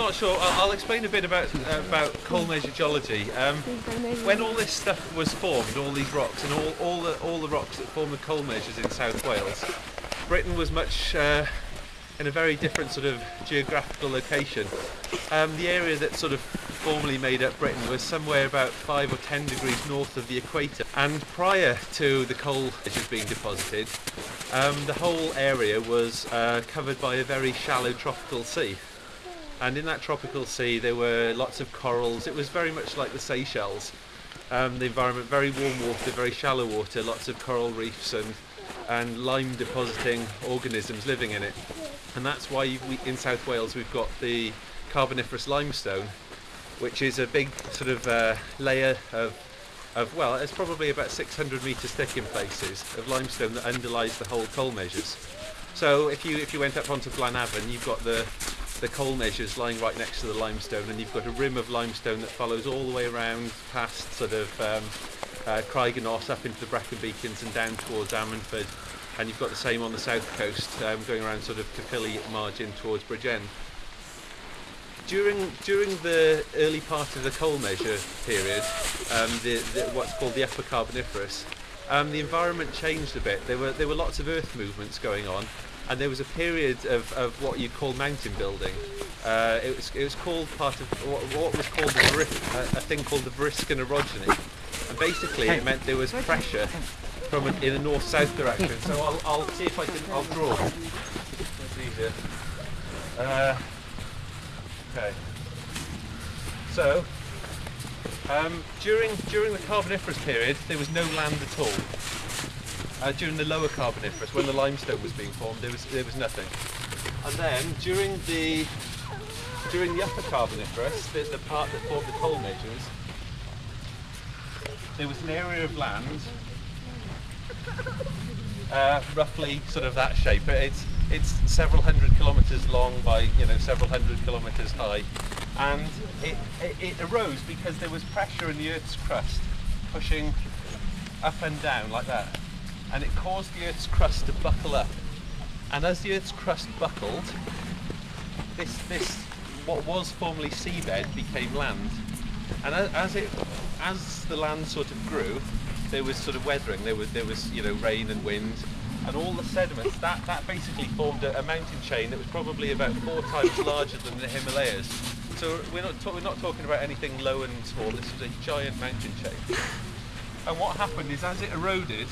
Not sure. I'll explain a bit about coal measure geology. When all this stuff was formed, all these rocks and all the rocks that form the coal measures in South Wales, Britain was much in a very different sort of geographical location. The area that sort of formerly made up Britain was somewhere about 5 or 10 degrees north of the equator, and prior to the coal measures being deposited, the whole area was covered by a very shallow tropical sea. And in that tropical sea there were lots of corals. It was very much like the Seychelles. The environment, very warm water, very shallow water, lots of coral reefs and lime depositing organisms living in it. And that's why in South Wales we've got the Carboniferous Limestone, which is a big sort of layer of well, it's probably about 600 metres thick in places, of limestone that underlies the whole coal measures. So if you went up onto Glanavon, you've got the coal measures lying right next to the limestone, and you've got a rim of limestone that follows all the way around past sort of Craigenos up into the Brecon Beacons and down towards Ammanford, and you've got the same on the south coast, going around sort of Caerphilly margin towards Bridgend. During the early part of the coal measure period, what's called the Upper Carboniferous, the environment changed a bit. There were lots of earth movements going on, and there was a period of what you call mountain building. It was called part of what was called a thing called the Variscan orogeny, and basically it meant there was pressure from in a north-south direction. So I'll see if I'll draw. It's easier. Okay. So during the Carboniferous period, there was no land at all. During the lower Carboniferous, when the limestone was being formed, there was nothing. And then during the Upper Carboniferous, the part that formed the coal measures, there was an area of land, roughly sort of that shape. It's several hundred kilometres long by several hundred kilometres high, and it arose because there was pressure in the Earth's crust pushing up and down like that, and it caused the Earth's crust to buckle up. And as the Earth's crust buckled, this what was formerly seabed became land, and as the land sort of grew, there was sort of weathering. There was rain and wind. And all the sediments, that basically formed a mountain chain that was probably about 4 times larger than the Himalayas. So we're not talking about anything low and small. This was a giant mountain chain. And what happened is, as it eroded,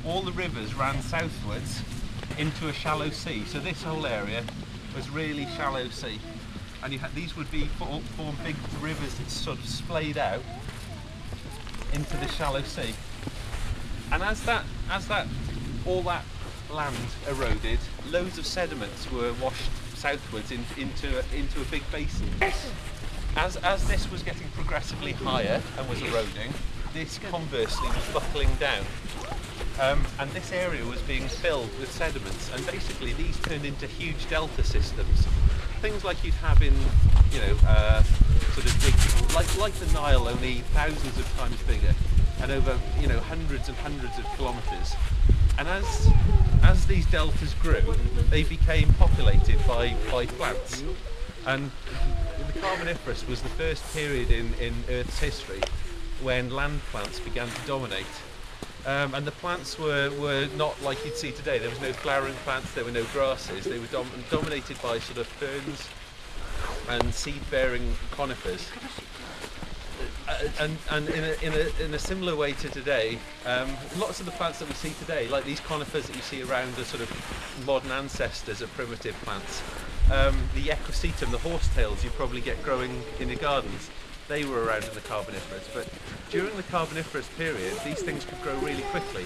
all the rivers ran southwards into a shallow sea. So this whole area was really shallow sea, and these would form big rivers that sort of splayed out into the shallow sea. And as all that land eroded, loads of sediments were washed southwards into a big basin. As this was getting progressively higher and was eroding, this conversely was buckling down, and this area was being filled with sediments, and basically these turned into huge delta systems, things like you'd have in sort of big, like the Nile, only thousands of times bigger, and over hundreds and hundreds of kilometres. And as these deltas grew, they became populated by plants. And the Carboniferous was the first period in Earth's history when land plants began to dominate. And the plants were not like you'd see today. There was no flowering plants, there were no grasses. They were dominated by sort of ferns and seed-bearing conifers. And in a similar way to today, lots of the plants that we see today, like these conifers that you see around, are sort of modern ancestors of primitive plants. The equisetum, the horsetails you probably get growing in your gardens, they were around in the Carboniferous. But during the Carboniferous period, these things could grow really quickly.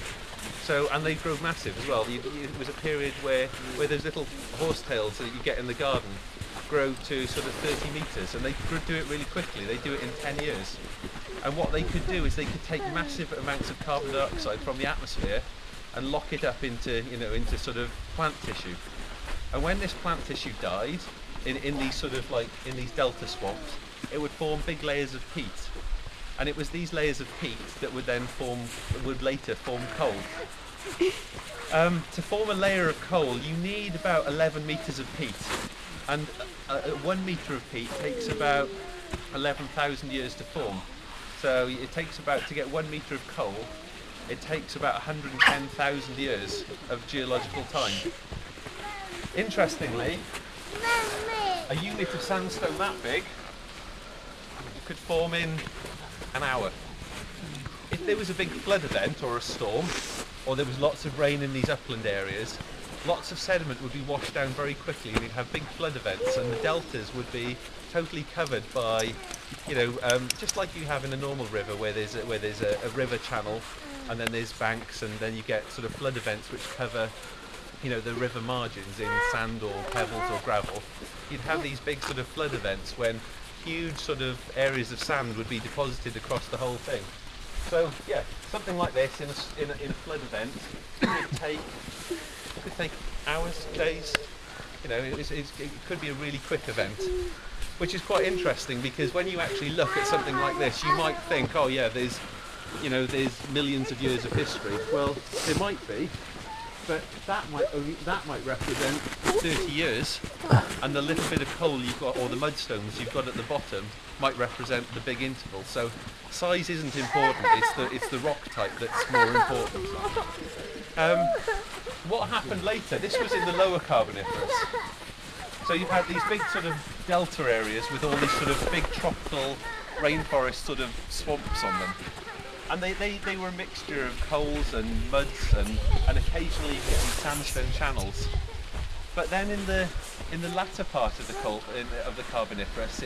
And they grow massive as well. It was a period where those little horsetails that you get in the garden grow to sort of 30 metres, and they could do it really quickly. They do it in 10 years. And what they could do is they could take massive amounts of carbon dioxide from the atmosphere and lock it up into sort of plant tissue. And when this plant tissue died in these sort of in these delta swamps, it would form big layers of peat. And it was these layers of peat that would later form coal. To form a layer of coal, you need about 11 metres of peat. and 1 metre of peat takes about 11,000 years to form. So it takes about, to get 1 metre of coal, it takes about 110,000 years of geological time. Interestingly, a unit of sandstone that big could form in an hour. If there was a big flood event or a storm, or there was lots of rain in these upland areas, lots of sediment would be washed down very quickly, and you'd have big flood events, and the deltas would be totally covered by, just like you have in a normal river, where there's a river channel, and then there's banks, and then you get sort of flood events which cover, the river margins in sand or pebbles or gravel. You'd have these big sort of flood events when huge sort of areas of sand would be deposited across the whole thing. So yeah, something like this in a flood event could take hours, days. It could be a really quick event, which is quite interesting, because when you actually look at something like this, you might think, oh yeah, there's millions of years of history. Well, there might be, but that might represent 30 years, and the little bit of coal you've got, or the mudstones you've got at the bottom, might represent the big interval. So size isn't important, it's the rock type that's more important. What happened later, this was in the lower Carboniferous. So you've had these big sort of delta areas with all these sort of big tropical rainforest sort of swamps on them. And they were a mixture of coals and muds, and occasionally you get these sandstone channels. But then in the latter part of the Carboniferous,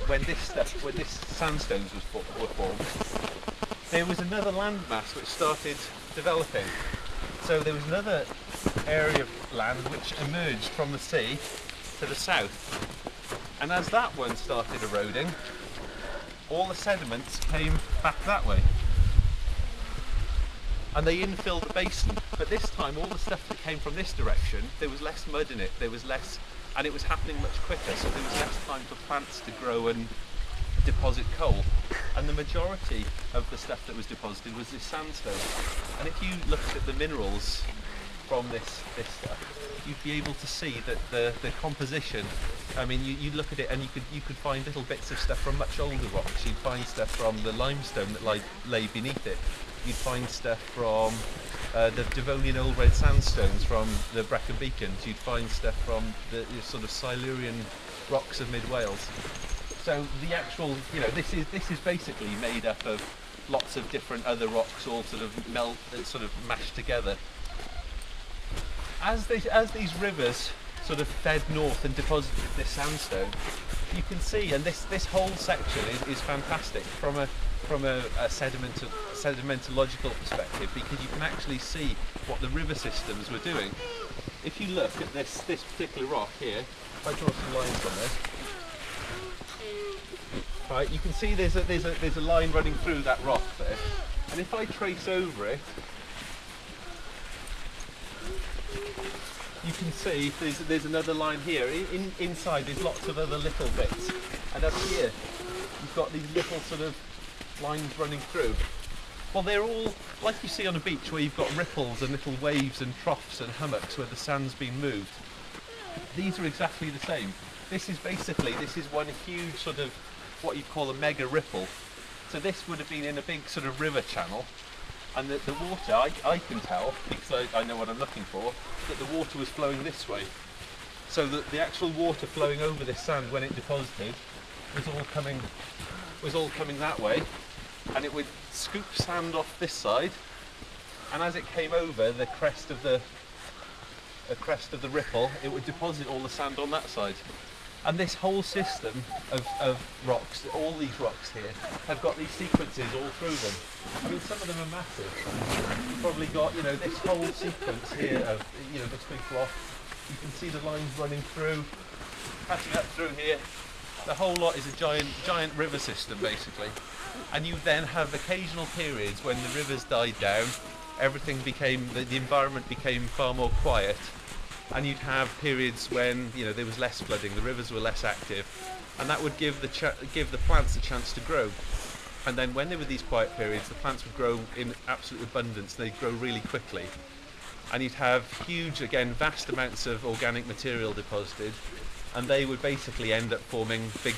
when this sandstones were formed, there was another landmass which started developing. So there was another area of land which emerged from the sea to the south, and as that one started eroding, all the sediments came back that way, and they infilled the basin. But this time, all the stuff that came from this direction, there was less mud in it, there was less, and it was happening much quicker, so there was less time for plants to grow and deposit coal. And the majority of the stuff that was deposited was this sandstone. And if you looked at the minerals from this stuff, you'd be able to see that the composition, I mean, you look at it and you could find little bits of stuff from much older rocks. You'd find stuff from the limestone that lay beneath it. You'd find stuff from the Devonian old red sandstones from the Brecon Beacons. You'd find stuff from the sort of Silurian rocks of mid-Wales. So the actual, this is basically made up of lots of different other rocks all sort of mashed together. As these rivers sort of fed north and deposited this sandstone, you can see, and this whole section is fantastic from a sedimentological perspective, because you can actually see what the river systems were doing. If you look at this particular rock here, if I draw some lines on this, right, you can see there's a line running through that rock there, and if I trace over it, you can see there's another line here. Inside there's lots of other little bits, and up here you've got these little sort of lines running through. Well, they're all like you see on a beach, where you've got ripples and little waves and troughs and hummocks where the sand's been moved. These are exactly the same. This is one huge sort of what you call a mega ripple. So this would have been in a big sort of river channel, and the water, I can tell, because I know what I'm looking for, that the water was flowing this way. So the actual water flowing over this sand when it deposited was all coming that way, and it would scoop sand off this side, and as it came over the crest of the ripple, it would deposit all the sand on that side. And this whole system of rocks, all these rocks here, have got these sequences all through them. I mean, some of them are massive. You've probably got, this whole sequence here of, this big block. You can see the lines running through, passing up through here. The whole lot is a giant river system, basically. And you then have occasional periods when the rivers died down, everything became, the environment became far more quiet. And you'd have periods when there was less flooding, the rivers were less active, and that would give the plants a chance to grow. And then when there were these quiet periods, the plants would grow in absolute abundance. They'd grow really quickly, and you'd have huge, again, vast amounts of organic material deposited, and they would basically end up forming big